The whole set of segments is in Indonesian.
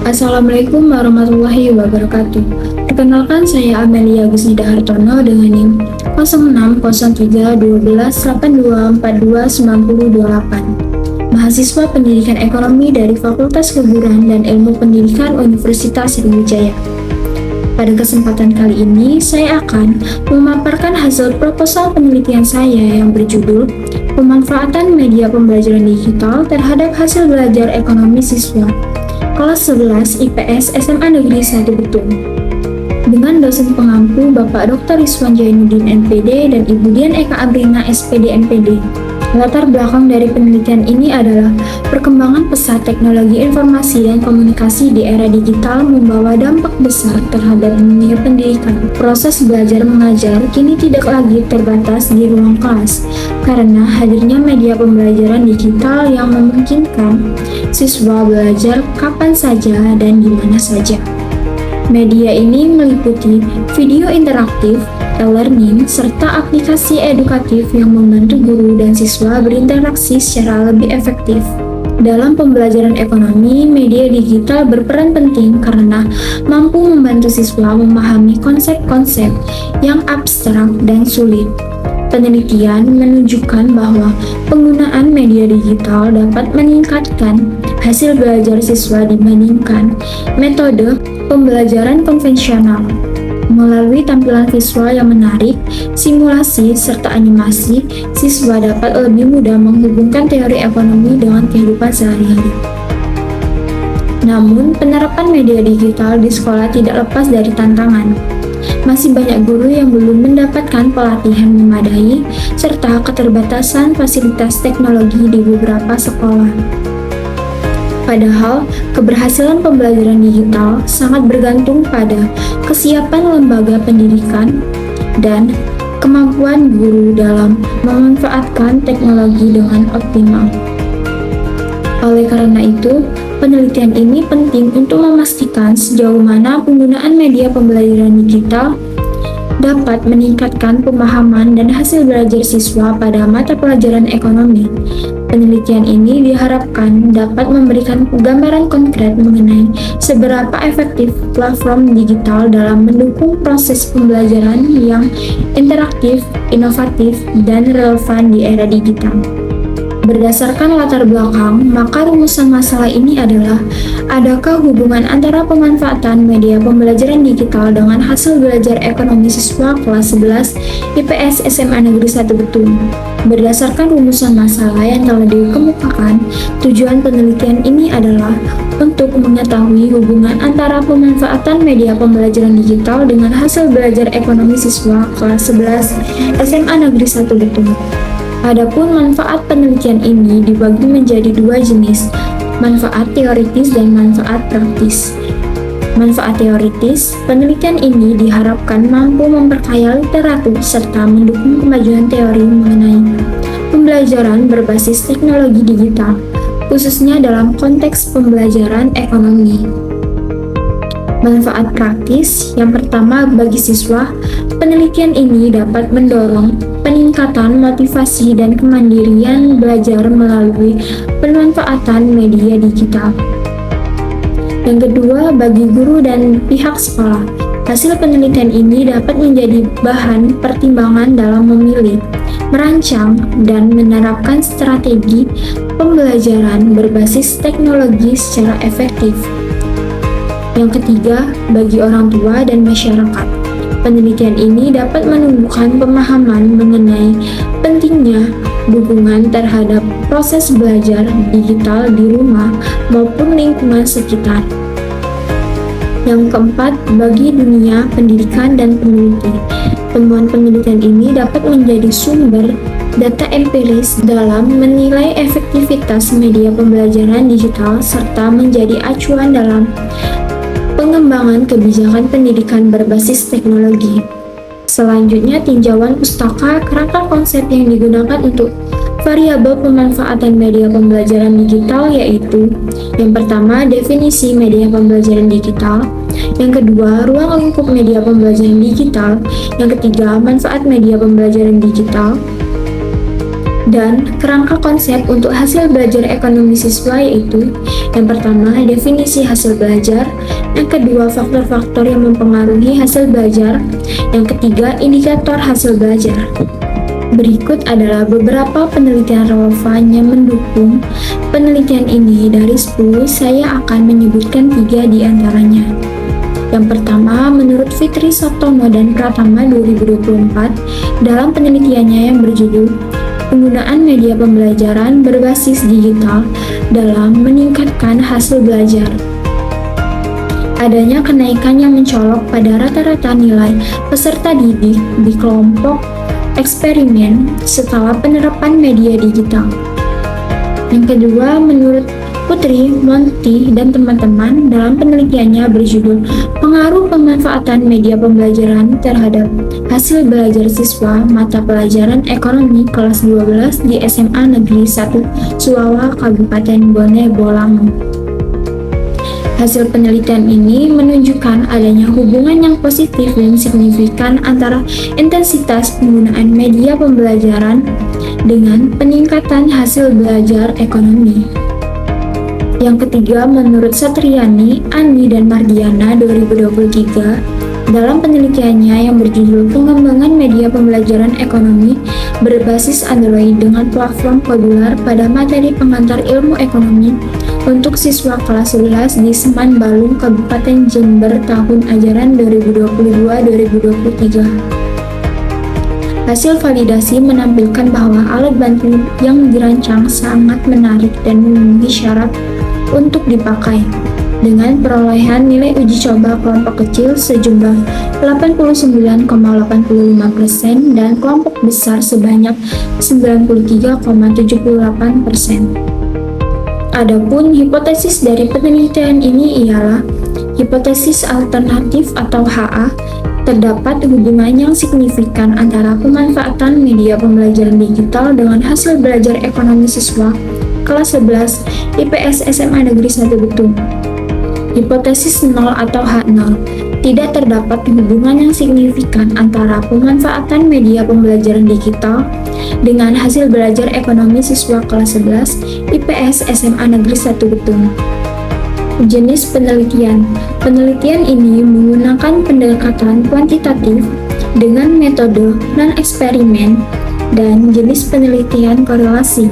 Assalamualaikum warahmatullahi wabarakatuh. Perkenalkan, saya Amelia Gusnida Hartono dengan NIM 06031282429028. Mahasiswa Pendidikan Ekonomi dari Fakultas Keguruan dan Ilmu Pendidikan Universitas Sriwijaya. Pada kesempatan kali ini, saya akan memaparkan hasil proposal penelitian saya yang berjudul Pemanfaatan Media Pembelajaran Digital terhadap Hasil Belajar Ekonomi Siswa Kelas 11 IPS SMA Negeri 1 Betung, dengan dosen pengampu Bapak Dr. Rizwan Jainuddin NPD dan Ibu Dian Eka Abrina SPD NPD. Latar belakang dari penelitian ini adalah perkembangan pesat teknologi informasi dan komunikasi di era digital membawa dampak besar terhadap dunia pendidikan. Proses belajar mengajar kini tidak lagi terbatas di ruang kelas, karena hadirnya media pembelajaran digital yang memungkinkan siswa belajar kapan saja dan di mana saja. Media ini meliputi video interaktif, e-learning, serta aplikasi edukatif yang membantu guru dan siswa berinteraksi secara lebih efektif. Dalam pembelajaran ekonomi, media digital berperan penting karena mampu membantu siswa memahami konsep-konsep yang abstrak dan sulit. Penelitian menunjukkan bahwa penggunaan media digital dapat meningkatkan hasil belajar siswa dibandingkan metode pembelajaran konvensional. Melalui tampilan visual yang menarik, simulasi, serta animasi, siswa dapat lebih mudah menghubungkan teori ekonomi dengan kehidupan sehari-hari. Namun, penerapan media digital di sekolah tidak lepas dari tantangan. Masih banyak guru yang belum mendapatkan pelatihan memadai, serta keterbatasan fasilitas teknologi di beberapa sekolah. Padahal, keberhasilan pembelajaran digital sangat bergantung pada kesiapan lembaga pendidikan dan kemampuan guru dalam memanfaatkan teknologi dengan optimal. Oleh karena itu, penelitian ini penting untuk memastikan sejauh mana penggunaan media pembelajaran digital dapat meningkatkan pemahaman dan hasil belajar siswa pada mata pelajaran ekonomi. Penelitian ini diharapkan dapat memberikan gambaran konkret mengenai seberapa efektif platform digital dalam mendukung proses pembelajaran yang interaktif, inovatif, dan relevan di era digital. Berdasarkan latar belakang, maka rumusan masalah ini adalah: adakah hubungan antara pemanfaatan media pembelajaran digital dengan hasil belajar ekonomi siswa kelas 11 IPS SMA Negeri 1 Betung? Berdasarkan rumusan masalah yang telah dikemukakan, tujuan penelitian ini adalah untuk mengetahui hubungan antara pemanfaatan media pembelajaran digital dengan hasil belajar ekonomi siswa kelas 11 SMA Negeri 1 Betung. Adapun manfaat penelitian ini dibagi menjadi dua jenis, manfaat teoritis dan manfaat praktis. Manfaat teoritis, penelitian ini diharapkan mampu memperkaya literatur serta mendukung kemajuan teori mengenai pembelajaran berbasis teknologi digital, khususnya dalam konteks pembelajaran ekonomi. Manfaat praktis, yang pertama bagi siswa, penelitian ini dapat mendorong peningkatan motivasi dan kemandirian belajar melalui pemanfaatan media digital. Yang kedua, bagi guru dan pihak sekolah, hasil penelitian ini dapat menjadi bahan pertimbangan dalam memilih, merancang, dan menerapkan strategi pembelajaran berbasis teknologi secara efektif. Yang ketiga, bagi orang tua dan masyarakat, penelitian ini dapat menumbuhkan pemahaman mengenai pentingnya dukungan terhadap proses belajar digital di rumah maupun lingkungan sekitar. Yang keempat, bagi dunia pendidikan dan peneliti, temuan penelitian ini dapat menjadi sumber data empiris dalam menilai efektivitas media pembelajaran digital serta menjadi acuan dalam pengembangan kebijakan pendidikan berbasis teknologi. Selanjutnya, tinjauan pustaka kerangka konsep yang digunakan untuk variabel pemanfaatan media pembelajaran digital, yaitu yang pertama, definisi media pembelajaran digital, yang kedua, ruang lingkup media pembelajaran digital, yang ketiga, manfaat media pembelajaran digital, Dan kerangka konsep untuk hasil belajar ekonomi siswa yaitu yang pertama, definisi hasil belajar, yang kedua, faktor-faktor yang mempengaruhi hasil belajar, yang ketiga, indikator hasil belajar. Berikut adalah beberapa penelitian relevan yang mendukung penelitian ini. Dari 10, saya akan menyebutkan 3 di antaranya. Yang pertama, menurut Fitri Saptono dan Pratama 2024, dalam penelitiannya yang berjudul Penggunaan Media Pembelajaran Berbasis Digital dalam Meningkatkan Hasil Belajar. Adanya kenaikan yang mencolok pada rata-rata nilai peserta didik di kelompok eksperimen setelah penerapan media digital. Yang kedua, menurut Putri, Monty, dan teman-teman dalam penelitiannya berjudul Pengaruh Pemanfaatan Media Pembelajaran Terhadap Hasil Belajar Siswa Mata Pelajaran Ekonomi Kelas 12 di SMA Negeri 1 Suawa, Kabupaten Bone Bolango. Hasil penelitian ini menunjukkan adanya hubungan yang positif dan signifikan antara intensitas penggunaan media pembelajaran dengan peningkatan hasil belajar ekonomi. Yang ketiga, menurut Satriani, Andi, dan Mardiana 2023, dalam penelitiannya yang berjudul Pengembangan Media Pembelajaran Ekonomi Berbasis Android dengan Platform Modular pada Materi Pengantar Ilmu Ekonomi untuk siswa kelas 11 di Seman Balung, Kabupaten Jember tahun ajaran 2022-2023. Hasil validasi menampilkan bahwa alat bantu yang dirancang sangat menarik dan memenuhi syarat untuk dipakai, dengan perolehan nilai uji coba kelompok kecil sejumlah 89,85% dan kelompok besar sebanyak 93,78%. Adapun hipotesis dari penelitian ini ialah hipotesis alternatif atau HA. Terdapat hubungan yang signifikan antara pemanfaatan media pembelajaran digital dengan hasil belajar ekonomi siswa kelas 11 IPS SMA Negeri 1 Betung. Hipotesis 0 atau H0, tidak terdapat hubungan yang signifikan antara pemanfaatan media pembelajaran digital dengan hasil belajar ekonomi siswa kelas 11 IPS SMA Negeri 1 Betung. Jenis penelitian. Penelitian ini menggunakan pendekatan kuantitatif dengan metode non-eksperimen dan jenis penelitian korelasi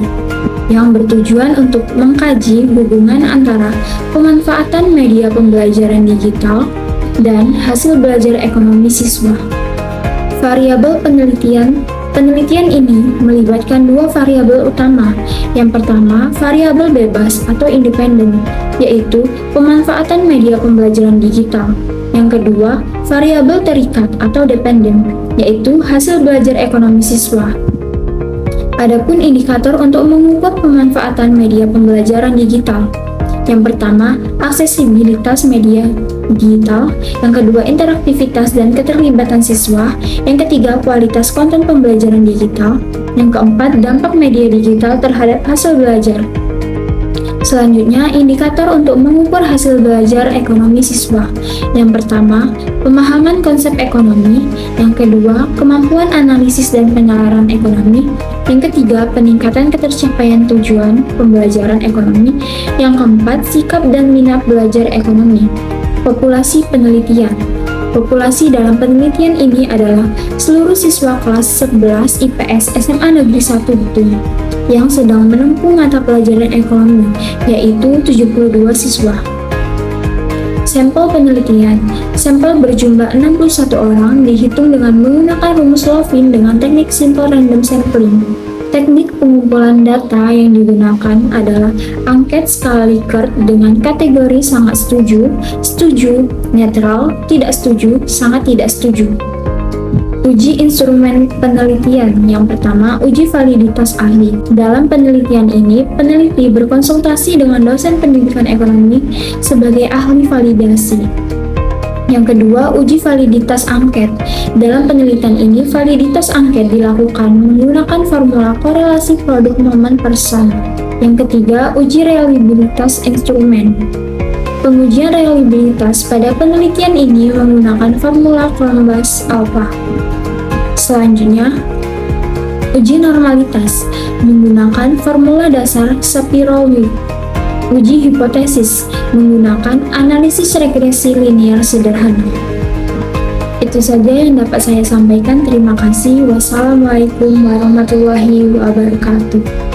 yang bertujuan untuk mengkaji hubungan antara pemanfaatan media pembelajaran digital dan hasil belajar ekonomi siswa. Variabel penelitian. Penelitian ini melibatkan 2 variabel utama. Yang pertama, variabel bebas atau independen, yaitu pemanfaatan media pembelajaran digital. Yang kedua, variabel terikat atau dependen, yaitu hasil belajar ekonomi siswa. Adapun indikator untuk mengukur pemanfaatan media pembelajaran digital. Yang pertama, aksesibilitas media digital. Yang kedua, interaktivitas dan keterlibatan siswa. Yang ketiga, kualitas konten pembelajaran digital. Yang keempat, dampak media digital terhadap hasil belajar. Selanjutnya, indikator untuk mengukur hasil belajar ekonomi siswa. Yang pertama, pemahaman konsep ekonomi. Yang kedua, kemampuan analisis dan penalaran ekonomi. Yang ketiga, peningkatan ketercapaian tujuan pembelajaran ekonomi. Yang keempat, sikap dan minat belajar ekonomi. Populasi penelitian. Populasi dalam penelitian ini adalah seluruh siswa kelas 11 IPS SMA Negeri 1 Betung yang sedang menempuh mata pelajaran ekonomi, yaitu 72 siswa. Sampel penelitian. Sampel berjumlah 61 orang dihitung dengan menggunakan rumus Lovin dengan teknik simple random sampling. Teknik pengumpulan data yang digunakan adalah angket skala Likert dengan kategori sangat setuju, setuju, netral, tidak setuju, sangat tidak setuju. Uji instrumen penelitian. Yang pertama, uji validitas ahli. Dalam penelitian ini, peneliti berkonsultasi dengan dosen pendidikan ekonomi sebagai ahli validasi. Yang kedua, uji validitas angket. Dalam penelitian ini, validitas angket dilakukan menggunakan formula korelasi produk momen person. Yang ketiga, uji reliabilitas instrumen. Pengujian reliabilitas pada penelitian ini menggunakan formula Columbus alpha. Selanjutnya, uji normalitas. menggunakan formula dasar Shapiro-Wilk. Uji hipotesis menggunakan analisis regresi linear sederhana. Itu saja yang dapat saya sampaikan. Terima kasih. Wassalamualaikum warahmatullahi wabarakatuh.